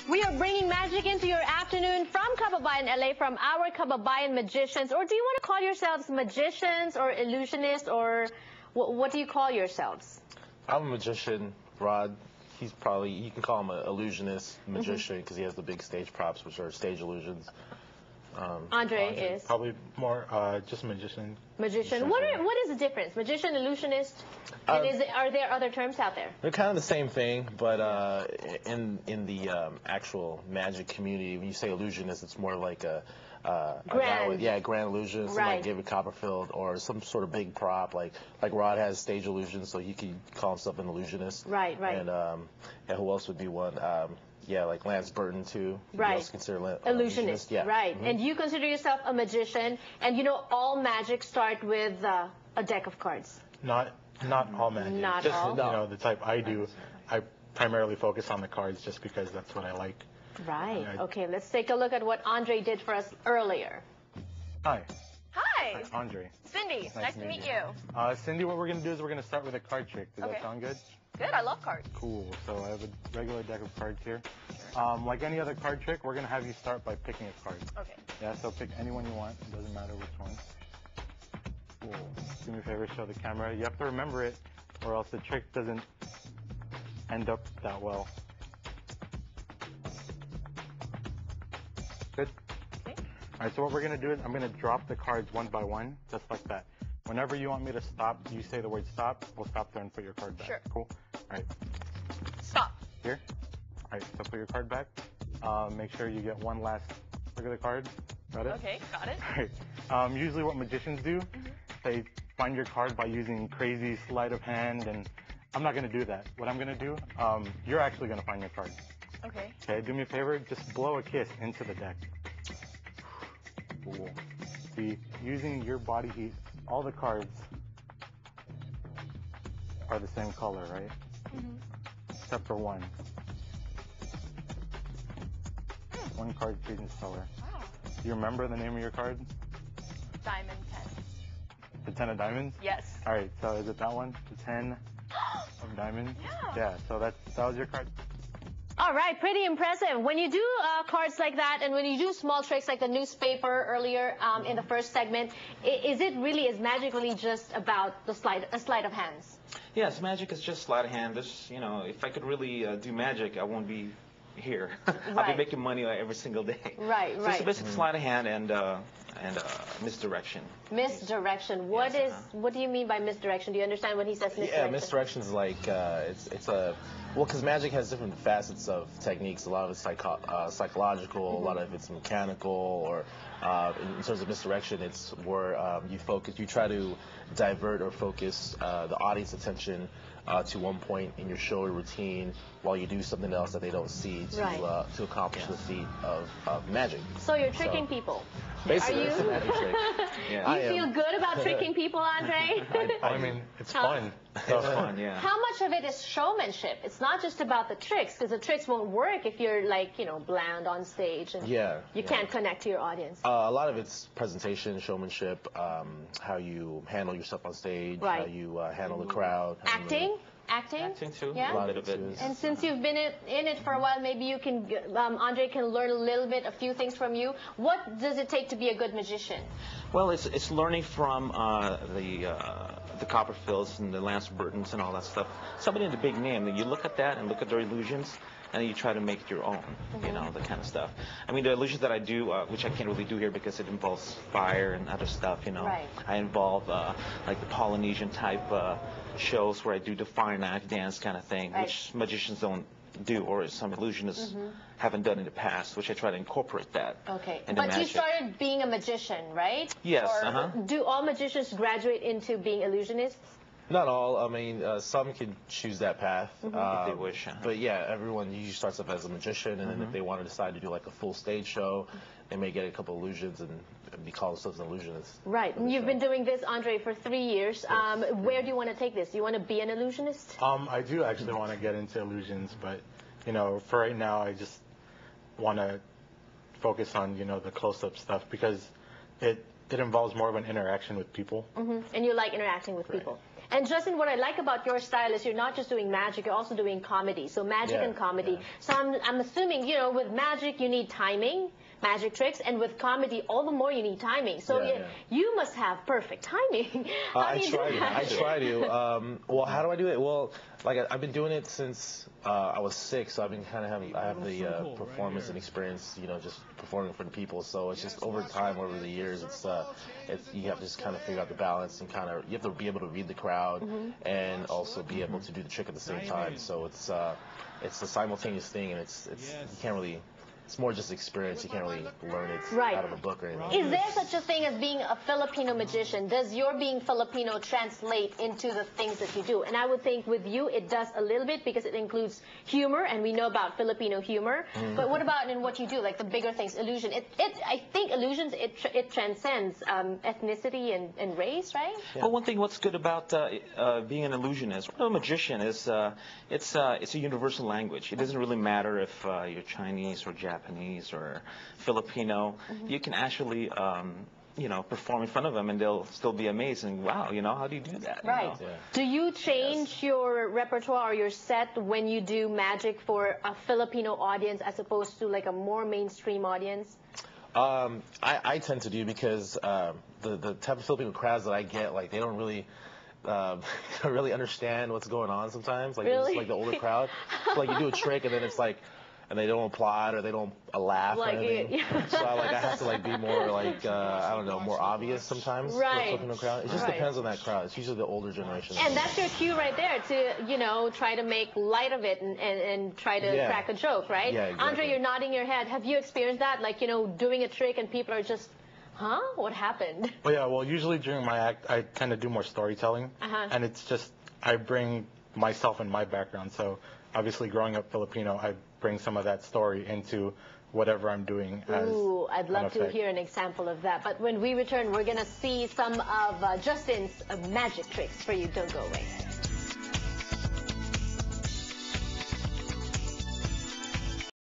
We are bringing magic into your afternoon from Kababayan, LA, from our Kababayan magicians. Or do you want to call yourselves magicians or illusionists, or what do you call yourselves? I'm a magician. Rod, he's probably, you can call him an illusionist, magician, because he has the big stage props, which are stage illusions. Andre is? Probably more just magician. Magician. What is the difference? Magician, illusionist? And are there other terms out there? They're kind of the same thing, but in the actual magic community, when you say illusionist, it's more like a grand. Grand illusionist, right. Like David Copperfield, or some sort of big prop, like Rod has stage illusions, so he can call himself an illusionist. Right. And who else would be one? Yeah, like Lance Burton too. Right. Consider illusionist. Yeah. Right. Mm-hmm. And you consider yourself a magician, and you know all magic start with a deck of cards. Not all magic. Not just, all. You know, the type I do, I primarily focus on the cards just because that's what I like. Right. Okay, let's take a look at what Andre did for us earlier. Hi. Hi. Andre. Cindy. Nice to meet you. Cindy, what we're going to do is we're going to start with a card trick. Does that sound good? Good. I love cards. Cool. So I have a regular deck of cards here. Like any other card trick, we're going to have you start by picking a card. Okay. Yeah, so pick any one you want. It doesn't matter which one. Cool. Do me a favor, show the camera. You have to remember it, or else the trick doesn't end up that well. Good? Okay. All right, so what we're going to do is I'm going to drop the cards one by one, just like that. Whenever you want me to stop, you say the word stop. We'll stop there and put your card back. Sure. Cool? All right. Stop. Here? All right, so put your card back. Make sure you get one last look at the card. Got it? Okay, got it. All right. Usually what magicians do, they find your card by using crazy sleight of hand, and I'm not going to do that. What I'm going to do, you're actually going to find your card. Okay. Okay, do me a favor, just blow a kiss into the deck. Cool. See, using your body heat, all the cards are the same color, right? Except for one. One card changes color. Wow. Do you remember the name of your card? Diamond 10. The 10 of diamonds? Yes. All right, so is it that one? The 10 of diamonds? Yeah. Yeah, so that was your card. All right, pretty impressive. When you do cards like that, and when you do small tricks like the newspaper earlier in the first segment, is magic really just about a sleight of hands? Yes, magic is just sleight of hand. This, you know, if I could really do magic, I won't be here. I'll be making money every single day. Right. So it's a basic sleight of hand and misdirection. Misdirection. What do you mean by misdirection? Do you understand when he says misdirection? Yeah, misdirection is like because magic has different facets of techniques. A lot of it's psychological, a lot of it's mechanical, or in terms of misdirection, it's where you try to divert or focus the audience attention to one point in your show or routine while you do something else that they don't see to accomplish the feat of magic. So you're tricking people. Basically, Are it's a you? magic trick. Yeah. You feel good about tricking people, Andre? I mean, it's fun. It's fun, yeah. How much of it is showmanship? It's not just about the tricks, because the tricks won't work if you're bland on stage and you can't connect to your audience. A lot of it's presentation, showmanship, how you handle yourself on stage, how you handle the crowd. Acting? Acting too, yeah? a lot of it. And since you've been in it for a while, maybe you can, Andre can learn a few things from you. What does it take to be a good magician? Well, it's learning from the Copperfields and the Lance Burtons and all that stuff. Somebody in the big name, you look at that and look at their illusions, and you try to make it your own, you know, the kind of stuff. I mean, the illusions that I do, which I can't really do here because it involves fire and other stuff, you know. Right. I involve like the Polynesian type shows where I do the fire knife dance kind of thing, which magicians don't do, or some illusionists haven't done in the past, which I try to incorporate that. Okay, but magic. You started being a magician, right? Yes. Do all magicians graduate into being illusionists? Not all. I mean, some can choose that path if they wish. But yeah, everyone usually starts off as a magician, and then if they want to decide to do like a full stage show, they may get a couple illusions and be called themselves an illusionist. Right. And you've been doing this, Andre, for 3 years. Where do you want to take this? Do you want to be an illusionist? I do actually want to get into illusions, but for right now, I just want to focus on the close-up stuff because it involves more of an interaction with people. And you like interacting with people. And Justin, what I like about your style is you're not just doing magic, you're also doing comedy. So magic and comedy. So I'm assuming, you know, with magic you need timing, magic tricks, and with comedy all the more you need timing. So you must have perfect timing. I try to. Well, how do I do it? Well, like I've been doing it since I was 6, so I've been I have the performance and experience, you know, just performing for the people. So it's just over time, over the years, it's you have to just kind of figure out the balance and you have to be able to read the crowd and also be able to do the trick at the same time. So it's a simultaneous thing, and you can't really. It's more just experience. You can't really learn it out of a book or anything. Is there such a thing as being a Filipino magician? Does your being Filipino translate into the things that you do? And I would think with you it does a little bit because it includes humor, and we know about Filipino humor. But what about in what you do, like the bigger things, illusion? I think illusions, it transcends ethnicity and race, right? Yeah. Well, one thing what's good about being an illusionist or a magician is it's a universal language. It doesn't really matter if you're Chinese or Japanese or Filipino. You can actually you know, perform in front of them and they'll still be amazed and wow, you know, how do you do that? Right. You know? Do you change your repertoire or your set when you do magic for a Filipino audience as opposed to like a more mainstream audience? I tend to do because the type of Filipino crowds that I get, like they don't really understand what's going on sometimes. Like it's like the older crowd. So, like you do a trick and then it's like, and they don't applaud or they don't laugh or anything. So I have to be more I don't know, more obvious sometimes. Right. For the crowd. It just depends on that crowd. It's usually the older generation. And that's your cue right there to, you know, try to make light of it and try to crack a joke, right? Yeah, exactly. Andre, you're nodding your head. Have you experienced that? Like, you know, doing a trick and people are just, huh? What happened? Well, yeah, well, usually during my act, I tend to do more storytelling. And it's just, I bring myself and my background. So obviously growing up Filipino, I bring some of that story into whatever I'm doing. Ooh, I'd love to hear an example of that. But when we return, we're going to see some of Justin's magic tricks for you. Don't go away.